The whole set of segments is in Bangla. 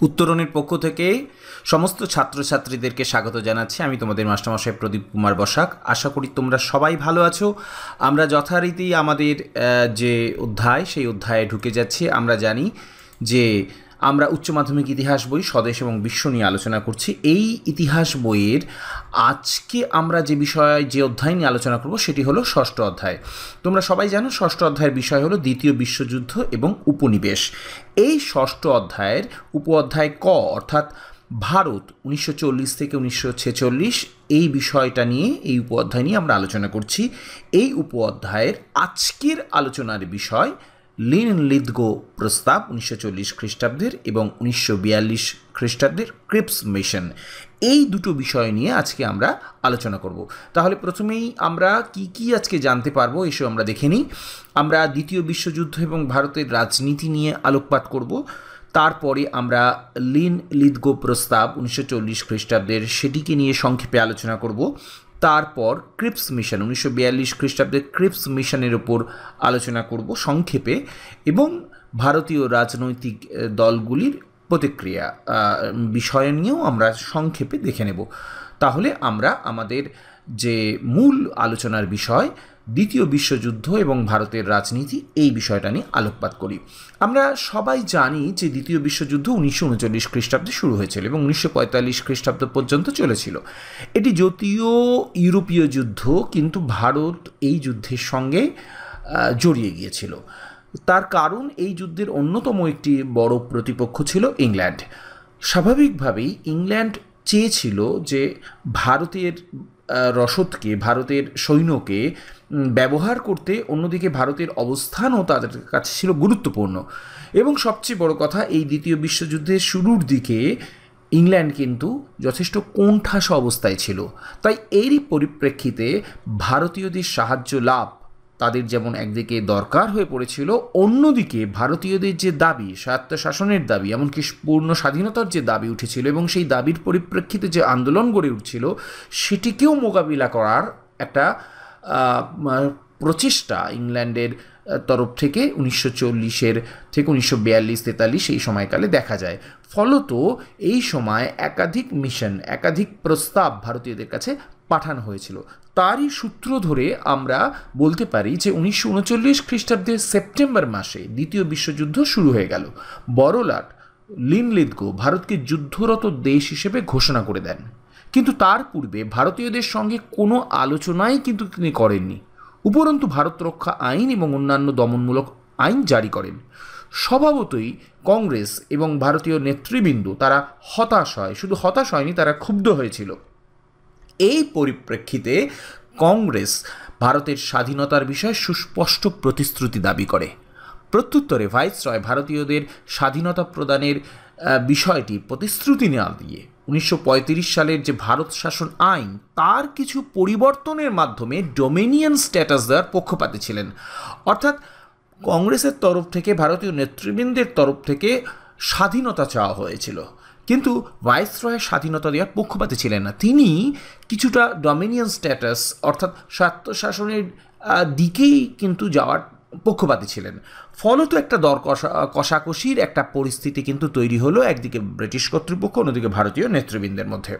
উত্তরণের পক্ষ থেকে সমস্ত ছাত্রছাত্রীদেরকে স্বাগত জানাচ্ছি। আমি তোমাদের মাস্টারমশাই প্রদীপ কুমার বসাক। আশা করি তোমরা সবাই ভালো আছো। আমরা যথারীতি আমাদের যে অধ্যায় সেই অধ্যায়ে ঢুকে যাচ্ছি। আমরা জানি যে আমরা উচ্চ মাধ্যমিক ইতিহাস বই স্বদেশ এবং বিশ্ব নিয়ে আলোচনা করছি। এই ইতিহাস বইয়ের আজকে আমরা যে অধ্যায় নিয়ে আলোচনা করব সেটি হলো ষষ্ঠ অধ্যায়। তোমরা সবাই জানো ষষ্ঠ অধ্যায়ের বিষয় হলো দ্বিতীয় বিশ্বযুদ্ধ এবং উপনিবেশ। এই ষষ্ঠ অধ্যায়ের উপ অধ্যায় ক অর্থাৎ ভারত 1940 থেকে 1946 এই বিষয়টা নিয়ে এই উপ অধ্যায় নিয়ে আমরা আলোচনা করছি। এই উপ অধ্যায়ের আজকের আলোচনার বিষয় লিন-লিথগো প্রস্তাব 1940 খ্রিস্টাব্দের এবং 1942 খ্রিস্টাব্দের ক্রিপস মিশন। এই দুটো বিষয় নিয়ে আজকে আমরা আলোচনা করব। তাহলে প্রথমেই আমরা কি আজকে জানতে পারবো এসব আমরা দেখে নিই। আমরা দ্বিতীয় বিশ্বযুদ্ধ এবং ভারতের রাজনীতি নিয়ে আলোকপাত করব। তারপরে আমরা লিন-লিথগো প্রস্তাব 1940 খ্রিস্টাব্দের সেটিকে নিয়ে সংক্ষেপে আলোচনা করব। তারপর ক্রিপস মিশন 1942 খ্রিস্টাব্দের ক্রিপস মিশনের ওপর আলোচনা করব সংক্ষেপে, এবং ভারতীয় রাজনৈতিক দলগুলির প্রতিক্রিয়া বিষয় নিয়েও আমরা সংক্ষেপে দেখে নেব। তাহলে আমরা আমাদের যে মূল আলোচনার বিষয় দ্বিতীয় বিশ্বযুদ্ধ এবং ভারতের রাজনীতি এই বিষয়টা নিয়ে আলোকপাত করি। আমরা সবাই জানি যে দ্বিতীয় বিশ্বযুদ্ধ 1939 খ্রিস্টাব্দে শুরু হয়েছিল এবং 1945 খ্রিস্টাব্দ পর্যন্ত চলেছিল। এটি যদিও ইউরোপীয় যুদ্ধ, কিন্তু ভারত এই যুদ্ধের সঙ্গে জড়িয়ে গিয়েছিল। তার কারণ এই যুদ্ধের অন্যতম একটি বড় প্রতিপক্ষ ছিল ইংল্যান্ড। স্বাভাবিকভাবেই ইংল্যান্ড চেয়েছিল যে ভারতের রসদকে, ভারতের সৈন্যকে ব্যবহার করতে। অন্যদিকে ভারতের অবস্থানও তাদের কাছে ছিল গুরুত্বপূর্ণ। এবং সবচেয়ে বড় কথা, এই দ্বিতীয় বিশ্বযুদ্ধের শুরুর দিকে ইংল্যান্ড কিন্তু যথেষ্ট কোণঠাসা অবস্থায় ছিল। তাই এরই পরিপ্রেক্ষিতে ভারতীয়দের সাহায্য লাভ তাদের যেমন একদিকে দরকার হয়ে পড়েছিল, অন্যদিকে ভারতীয়দের যে দাবি, স্বায়ত্তশাসনের দাবি, এমনকি পূর্ণ স্বাধীনতার যে দাবি উঠেছিল এবং সেই দাবির পরিপ্রেক্ষিতে যে আন্দোলন গড়ে উঠছিল সেটিকেও মোকাবিলা করার একটা প্রচেষ্টা ইংল্যান্ডের তরফ থেকে 1940 থেকে 1942-43 এই সময়কালে দেখা যায়। ফলত এই সময় একাধিক মিশন, একাধিক প্রস্তাব ভারতীয়দের কাছে পাঠানো হয়েছিল। তারই সূত্র ধরে আমরা বলতে পারি যে 1939 খ্রিস্টাব্দের সেপ্টেম্বর মাসে দ্বিতীয় বিশ্বযুদ্ধ শুরু হয়ে গেল। বড়লাট লিন-লিথগো ভারতকে যুদ্ধরত দেশ হিসেবে ঘোষণা করে দেন, কিন্তু তার পূর্বে ভারতীয়দের সঙ্গে কোনো আলোচনাই কিন্তু তিনি করেননি। উপরন্তু ভারত রক্ষা আইন এবং অন্যান্য দমনমূলক আইন জারি করেন। স্বভাবতই কংগ্রেস এবং ভারতীয় নেতৃবৃন্দ তারা হতাশ হয়, শুধু হতাশ হয়নি, তারা ক্ষুব্ধ হয়েছিল। এই পরিপ্রেক্ষিতে কংগ্রেস ভারতের স্বাধীনতার বিষয়ে সুস্পষ্ট প্রতিশ্রুতি দাবি করে। প্রত্যুত্তরে ভাইসরয় ভারতীয়দের স্বাধীনতা প্রদানের বিষয়টি প্রতিশ্রুতি না দিয়ে 1935 সালের যে ভারত শাসন আইন তার কিছু পরিবর্তনের মাধ্যমে ডোমিনিয়ন স্ট্যাটাস দেওয়ার পক্ষপাতী ছিলেন। অর্থাৎ কংগ্রেসের তরফ থেকে, ভারতীয় নেতৃবৃন্দের তরফ থেকে স্বাধীনতা চাওয়া হয়েছিল, কিন্তু ভাইসরয় স্বাধীনতা দেওয়ার পক্ষপাতী ছিলেন না। তিনি কিছুটা ডোমিনিয়ন স্ট্যাটাস অর্থাৎ স্বায়ত্তশাসনের দিকেই কিন্তু যাওয়ার পক্ষপাতী ছিলেন। ফলত একটা দর কষাকষির একটা পরিস্থিতি কিন্তু তৈরি হলো, একদিকে ব্রিটিশ কর্তৃপক্ষ, অন্যদিকে ভারতীয় নেতৃবৃন্দের মধ্যে।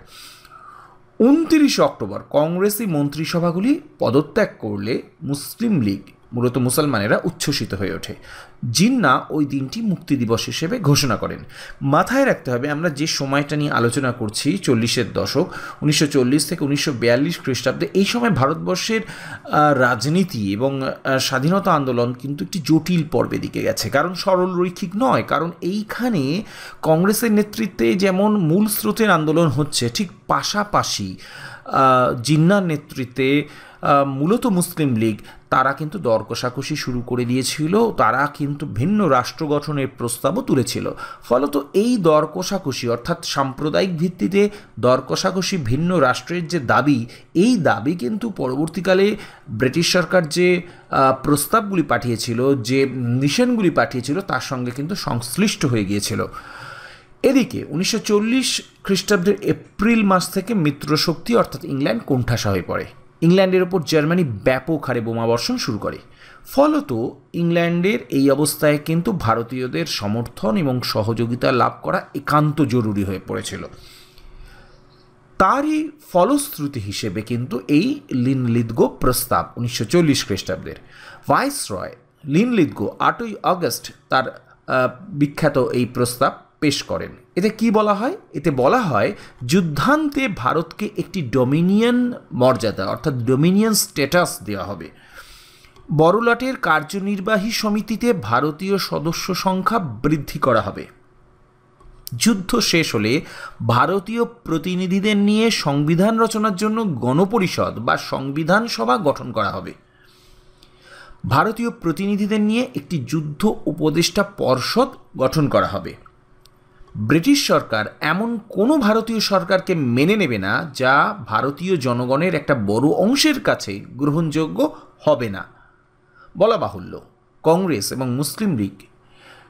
29 অক্টোবর কংগ্রেসি মন্ত্রিসভাগুলি পদত্যাগ করলে মুসলিম লীগ, মূলত মুসলমানেরা উচ্ছ্বসিত হয়ে ওঠে। জিন্না ওই দিনটি মুক্তি দিবস হিসেবে ঘোষণা করেন। মাথায় রাখতে হবে, আমরা যে সময়টা নিয়ে আলোচনা করছি 40-এর দশক, 1940 থেকে 1942 খ্রিস্টাব্দে, এই সময় ভারতবর্ষের রাজনীতি এবং স্বাধীনতা আন্দোলন কিন্তু একটি জটিল পর্বে দিকে গেছে। কারণ সরল রৈখিক নয়, কারণ এইখানে কংগ্রেসের নেতৃত্বে যেমন মূল স্রোতের আন্দোলন হচ্ছে, ঠিক পাশাপাশি জিন্নার নেতৃত্বে মূলত মুসলিম লীগ তারা কিন্তু দর কষাকষি শুরু করে দিয়েছিল। তারা কিন্তু ভিন্ন রাষ্ট্র গঠনের প্রস্তাবও তুলেছিল। ফলত এই দর কষাকষি অর্থাৎ সাম্প্রদায়িক ভিত্তিতে দর কষাকষি, ভিন্ন রাষ্ট্রের যে দাবি, এই দাবি কিন্তু পরবর্তীকালে ব্রিটিশ সরকার যে প্রস্তাবগুলি পাঠিয়েছিল, যে মিশনগুলি পাঠিয়েছিল, তার সঙ্গে কিন্তু সংশ্লিষ্ট হয়ে গিয়েছিল। এদিকে 1940 খ্রিস্টাব্দের এপ্রিল মাস থেকে মিত্রশক্তি অর্থাৎ ইংল্যান্ড কোণঠাসা হয়ে পড়ে। ইংল্যান্ডের ওপর জার্মানি ব্যাপক হারে বোমাবর্ষণ শুরু করে। ফলত ইংল্যান্ডের এই অবস্থায় কিন্তু ভারতীয়দের সমর্থন এবং সহযোগিতা লাভ করা একান্ত জরুরি হয়ে পড়েছিল। তারই ফলশ্রুতি হিসেবে কিন্তু এই লিনলিথগো প্রস্তাব 1940 খ্রিস্টাব্দের ভাইসরয় লিনলিথগো 8ই আগস্ট তার বিখ্যাত এই প্রস্তাব পেশ করেন। এতে কি বলা হয়? এতে বলা হয় যুদ্ধান্তে ভারতকে একটি ডোমিনিয়ন মর্যাদা অর্থাৎ ডোমিনিয়ন স্ট্যাটাস দেওয়া হবে। বড়লাটের কার্যনির্বাহী সমিতিতে ভারতীয় সদস্য সংখ্যা বৃদ্ধি করা হবে। যুদ্ধ শেষ হলে ভারতীয় প্রতিনিধিদের নিয়ে সংবিধান রচনার জন্য গণপরিষদ বা সংবিধান সভা গঠন করা হবে। ভারতীয় প্রতিনিধিদের নিয়ে একটি যুদ্ধ উপদেষ্টা পর্ষদ গঠন করা হবে। ব্রিটিশ সরকার এমন কোনো ভারতীয় সরকারকে মেনে নেবে না যা ভারতীয় জনগণের একটা বড় অংশের কাছে গ্রহণযোগ্য হবে না। বলা বাহুল্য, কংগ্রেস এবং মুসলিম লীগ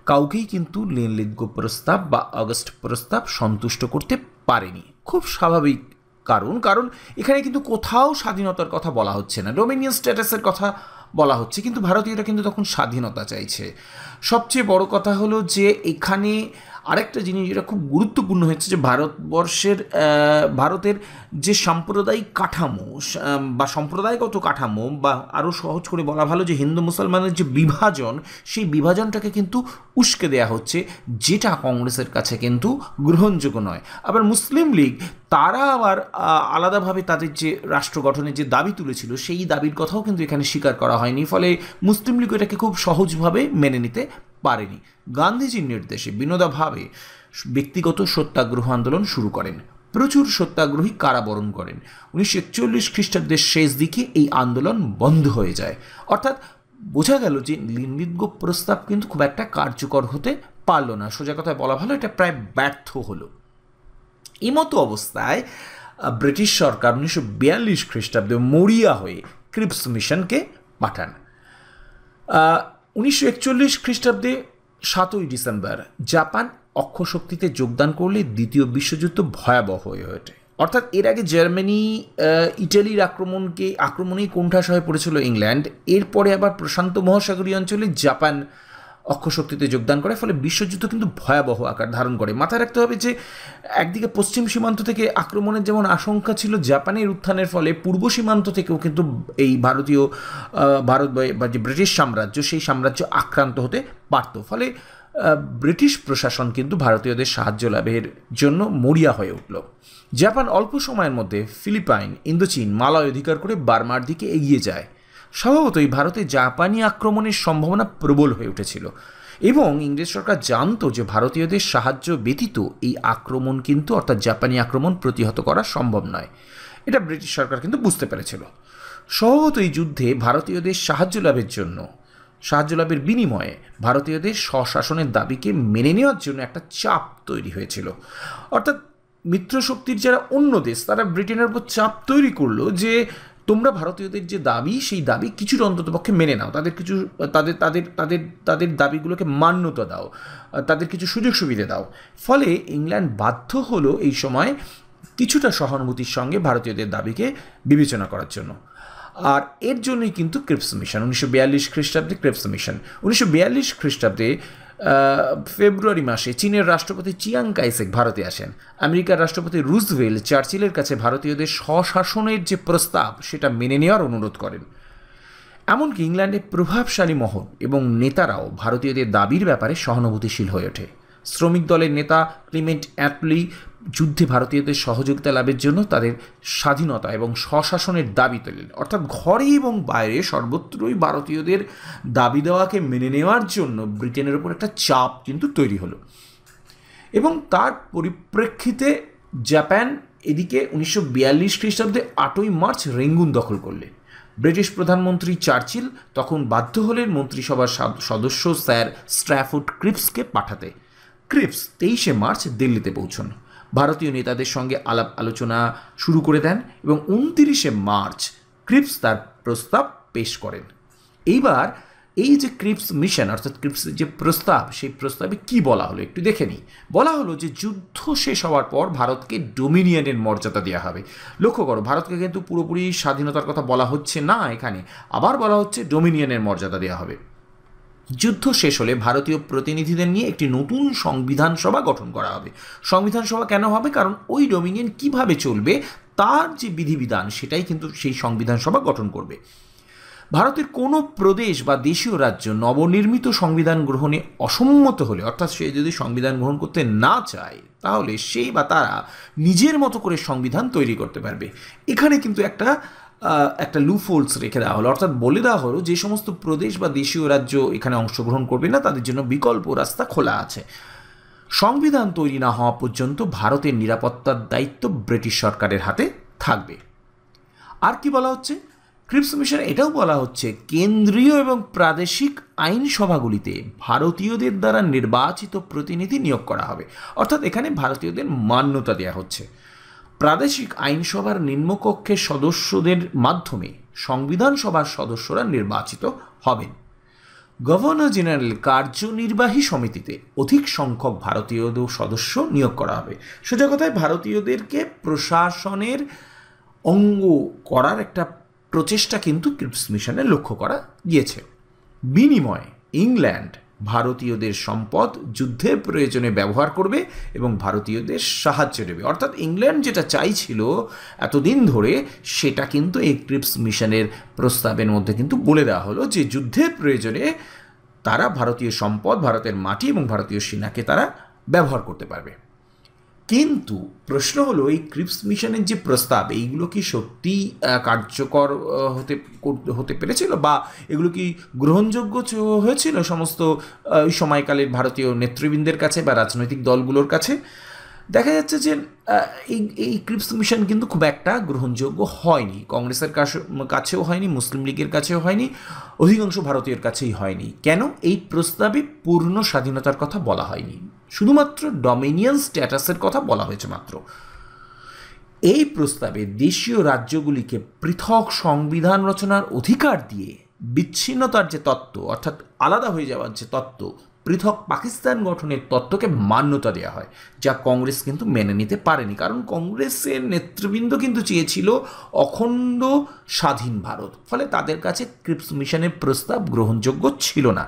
কাউকেই কিন্তু লিনলিথগো প্রস্তাব বা আগস্ট প্রস্তাব সন্তুষ্ট করতে পারেনি। খুব স্বাভাবিক কারণ এখানে কিন্তু কোথাও স্বাধীনতার কথা বলা হচ্ছে না, ডোমিনিয়ন স্ট্যাটাসের কথা বলা হচ্ছে, কিন্তু ভারতীয়রা কিন্তু তখন স্বাধীনতা চাইছে। সবচেয়ে বড় কথা হলো যে এখানে আরেকটা জিনিস যেটা খুব গুরুত্বপূর্ণ হচ্ছে যে ভারতের যে সাম্প্রদায়িক কাঠামো বা সম্প্রদায়গত কাঠামো, বা আরও সহজ করে বলা ভালো যে হিন্দু মুসলমানের যে বিভাজন, সেই বিভাজনটাকে কিন্তু উস্কে দেওয়া হচ্ছে, যেটা কংগ্রেসের কাছে কিন্তু গ্রহণযোগ্য নয়। আবার মুসলিম লীগ তারা আবার আলাদাভাবে তাদের যে রাষ্ট্র গঠনের যে দাবি তুলেছিল, সেই দাবির কথাও কিন্তু এখানে স্বীকার করা হয়নি। ফলে মুসলিম লীগ এটাকে খুব সহজভাবে মেনে নিতে পারেনি। গান্ধীজির নির্দেশে বিনোবা ভাবে ব্যক্তিগত সত্যাগ্রহ আন্দোলন শুরু করেন। প্রচুর সত্যাগ্রহী কারাবরণ করেন। 1941 খ্রিস্টাব্দের শেষ দিকে এই আন্দোলন বন্ধ হয়ে যায়। অর্থাৎ বোঝা গেল যে লিনলিথগো প্রস্তাব কিন্তু খুব একটা কার্যকর হতে পারল না। সোজা কথায় বলা ভালো, এটা প্রায় ব্যর্থ হলো। এই মতো অবস্থায় ব্রিটিশ সরকার 1942 খ্রিস্টাব্দে মরিয়া হয়ে ক্রিপস মিশনকে পাঠান। 1941 খ্রিস্টাব্দে 7ই ডিসেম্বর জাপান অক্ষশক্তিতে যোগদান করলে দ্বিতীয় বিশ্বযুদ্ধ ভয়াবহ হয়ে ওঠে। অর্থাৎ এর আগে জার্মানি ইটালির আক্রমণেই কোণঠাসা হয়ে পড়েছিল ইংল্যান্ড। এরপরে আবার প্রশান্ত মহাসাগরীয় অঞ্চলে জাপান অক্ষশক্তিতে যোগদান করে, ফলে বিশ্বযুদ্ধ কিন্তু ভয়াবহ আকার ধারণ করে। মাথায় রাখতে হবে যে একদিকে পশ্চিম সীমান্ত থেকে আক্রমণের যেমন আশঙ্কা ছিল জাপানের উত্থানের ফলে, পূর্ব সীমান্ত থেকেও কিন্তু এই ভারত বা যে ব্রিটিশ সাম্রাজ্য, সেই সাম্রাজ্য আক্রান্ত হতে পারত। ফলে ব্রিটিশ প্রশাসন কিন্তু ভারতীয়দের সাহায্য লাভের জন্য মরিয়া হয়ে উঠল। জাপান অল্প সময়ের মধ্যে ফিলিপাইন, ইন্দোচীন, মালয় অধিকার করে বার্মার দিকে এগিয়ে যায়। স্বভাবতই ভারতে জাপানি আক্রমণের সম্ভাবনা প্রবল হয়ে উঠেছিল এবং ইংরেজ সরকার জানতো যে ভারতীয়দের সাহায্য ব্যতীত এই আক্রমণ কিন্তু, অর্থাৎ জাপানি আক্রমণ প্রতিহত করা সম্ভব নয়। এটা ব্রিটিশ সরকার কিন্তু বুঝতে পেরেছিল। স্বভাবতই এই যুদ্ধে ভারতীয়দের সাহায্য লাভের বিনিময়ে ভারতীয়দের স্বশাসনের দাবিকে মেনে নেওয়ার জন্য একটা চাপ তৈরি হয়েছিল। অর্থাৎ মিত্রশক্তির যারা অন্য দেশ, তারা ব্রিটেনের উপর চাপ তৈরি করলো যে তোমরা ভারতীয়দের যে দাবি, সেই দাবি কিছুটা অন্ততপক্ষে মেনে নাও, তাদের দাবিগুলোকে মান্যতা দাও, তাদের কিছু সুযোগ সুবিধা দাও। ফলে ইংল্যান্ড বাধ্য হলো এই সময় কিছুটা সহানুভূতির সঙ্গে ভারতীয়দের দাবিকে বিবেচনা করার জন্য। আর এর জন্যই কিন্তু ক্রিপস মিশন 1942 খ্রিস্টাব্দে 1942 খ্রিস্টাব্দে ফেব্রুয়ারি মাসে চীনের রাষ্ট্রপতি চিয়াং কাইসেক ভারতে আসেন। আমেরিকার রাষ্ট্রপতি রুজভেল্ট চার্চিলের কাছে ভারতীয়দের স্বশাসনের যে প্রস্তাব, সেটা মেনে নেওয়ার অনুরোধ করেন। এমনকি ইংল্যান্ডের প্রভাবশালী মহল এবং নেতারাও ভারতীয়দের দাবির ব্যাপারে সহানুভূতিশীল হয়ে ওঠে। শ্রমিক দলের নেতা ক্লিমেন্ট অ্যাটলি যুদ্ধে ভারতীয়দের সহযোগিতা লাভের জন্য তাদের স্বাধীনতা এবং স্বশাসনের দাবি তোলেন। অর্থাৎ ঘরে এবং বাইরে সর্বত্রই ভারতীয়দের দাবি দেওয়াকে মেনে নেওয়ার জন্য ব্রিটেনের উপর একটা চাপ কিন্তু তৈরি হলো এবং তার পরিপ্রেক্ষিতে জাপান এদিকে 1942 খ্রিস্টাব্দে 8ই মার্চ রেঙ্গুন দখল করলে। ব্রিটিশ প্রধানমন্ত্রী চার্চিল তখন বাধ্য হলেন মন্ত্রিসভার সদস্য স্যার স্ট্র্যাফোর্ড ক্রিপসকে পাঠাতে। ক্রিপস 23শে মার্চ দিল্লিতে পৌঁছন, ভারতীয় নেতাদের সঙ্গে আলাপ আলোচনা শুরু করে দেন এবং 29শে মার্চ ক্রিপস তার প্রস্তাব পেশ করেন। এইবার এই যে ক্রিপস মিশন অর্থাৎ ক্রিপসের যে প্রস্তাব, সেই প্রস্তাবে কি বলা হলো একটু দেখে নিই। বলা হলো যে যুদ্ধ শেষ হওয়ার পর ভারতকে ডোমিনিয়নের মর্যাদা দেওয়া হবে। লক্ষ্য করো, ভারতকে কিন্তু পুরোপুরি স্বাধীনতার কথা বলা হচ্ছে না, এখানে আবার বলা হচ্ছে ডোমিনিয়নের মর্যাদা দেওয়া হবে। যুদ্ধ শেষ হলে ভারতীয় প্রতিনিধিদের নিয়ে একটি নতুন সংবিধান সভা গঠন করা হবে। সংবিধান সভা কেন হবে? কারণ ওই ডোমিনিয়ন কিভাবে চলবে তার যে বিধিবিধান সেটাই কিন্তু সেই সংবিধান সভা গঠন করবে। ভারতের কোনো প্রদেশ বা দেশীয় রাজ্য নবনির্মিত সংবিধান গ্রহণে অসম্মত হলে, অর্থাৎ সে যদি সংবিধান গ্রহণ করতে না চায়, তাহলে সেই বা তারা নিজের মতো করে সংবিধান তৈরি করতে পারবে। এখানে কিন্তু একটা লুফোলস রেখে দেওয়া হলো, অর্থাৎ বলে দেওয়া হলো যে সমস্ত প্রদেশ বা দেশীয় রাজ্য এখানে অংশগ্রহণ করবে না, তাদের জন্য বিকল্প রাস্তা খোলা আছে। সংবিধান তৈরি না হওয়া পর্যন্ত ভারতের নিরাপত্তার দায়িত্ব ব্রিটিশ সরকারের হাতে থাকবে। আর কি বলা হচ্ছে? ক্রিপস মিশনে এটাও বলা হচ্ছে কেন্দ্রীয় এবং প্রাদেশিক আইনসভাগুলিতে ভারতীয়দের দ্বারা নির্বাচিত প্রতিনিধি নিয়োগ করা হবে, অর্থাৎ এখানে ভারতীয়দের মান্যতা দেওয়া হচ্ছে। প্রাদেশিক আইনসভার নিম্নকক্ষের সদস্যদের মাধ্যমে সংবিধান সভার সদস্যরা নির্বাচিত হবেন। গভর্নর জেনারেল কার্যনির্বাহী সমিতিতে অধিক সংখ্যক ভারতীয় সদস্য নিয়োগ করা হবে। সোজা কথায় ভারতীয়দেরকে প্রশাসনের অঙ্গ করার একটা প্রচেষ্টা কিন্তু ক্রিপস মিশনে লক্ষ্য করা গিয়েছে। বিনিময়ে ইংল্যান্ড ভারতীয়দের সম্পদ যুদ্ধের প্রয়োজনে ব্যবহার করবে এবং ভারতীয়দের সাহায্য দেবে, অর্থাৎ ইংল্যান্ড যেটা চাইছিল এতদিন ধরে সেটা কিন্তু এই ক্রিপস মিশনের প্রস্তাবের মধ্যে কিন্তু বলে দেওয়া হলো যে যুদ্ধের প্রয়োজনে তারা ভারতীয় সম্পদ, ভারতের মাটি এবং ভারতীয় সেনাকে তারা ব্যবহার করতে পারবে। কিন্তু প্রশ্ন হলো এই ক্রিপস মিশনের যে প্রস্তাব, এইগুলো কি সত্যি কার্যকর হতে পেরেছিল বা এগুলো কি গ্রহণযোগ্য হয়েছিল সমস্ত ওই সময়কালের ভারতীয় নেতৃবৃন্দের কাছে বা রাজনৈতিক দলগুলোর কাছে? দেখা যাচ্ছে যে এই ক্রিপস মিশন কিন্তু খুব একটা গ্রহণযোগ্য হয়নি। কংগ্রেসের কাছেও হয়নি, মুসলিম লীগের কাছেও হয়নি, অধিকাংশ ভারতীয়ের কাছেই হয়নি। কেন? এই প্রস্তাবে পূর্ণ স্বাধীনতার কথা বলা হয়নি, শুধুমাত্র ডমিনিয়ন স্ট্যাটাসের কথা বলা হয়েছে মাত্র। এই প্রস্তাবে দেশীয় রাজ্যগুলিকে পৃথক সংবিধান রচনার অধিকার দিয়ে বিচ্ছিন্নতার যে তত্ত্ব, অর্থাৎ আলাদা হয়ে যাওয়ার যে তত্ত্ব, পৃথক পাকিস্তান গঠনের তত্ত্বকে মান্যতা দেওয়া হয়, যা কংগ্রেস কিন্তু মেনে নিতে পারেনি। কারণ কংগ্রেসের নেতৃবৃন্দ কিন্তু চেয়েছিল অখণ্ড স্বাধীন ভারত, ফলে তাদের কাছে ক্রিপস মিশনের প্রস্তাব গ্রহণযোগ্য ছিল না।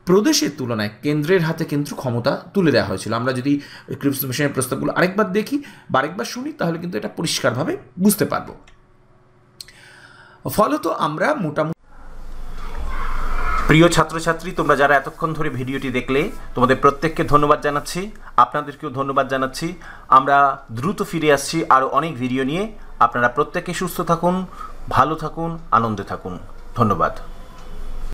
প্রদেশের তুলনায় কেন্দ্রের হাতে কিন্তু ক্ষমতা তুলে দেওয়া হয়েছিল। আমরা যদি ক্রিপস মিশনের প্রস্তাবগুলো আরেকবার দেখি বা আরেকবার শুনি, তাহলে কিন্তু এটা পরিষ্কারভাবে বুঝতে পারব। ফলত আমরা মোটামুটি, প্রিয় ছাত্রছাত্রী, তোমরা যারা এতক্ষণ ধরে ভিডিওটি দেখলে, তোমাদের প্রত্যেককে ধন্যবাদ জানাচ্ছি, আপনাদেরকেও ধন্যবাদ জানাচ্ছি। আমরা দ্রুত ফিরে আসছি আরও অনেক ভিডিও নিয়ে। আপনারা প্রত্যেকে সুস্থ থাকুন, ভালো থাকুন, আনন্দে থাকুন। ধন্যবাদ।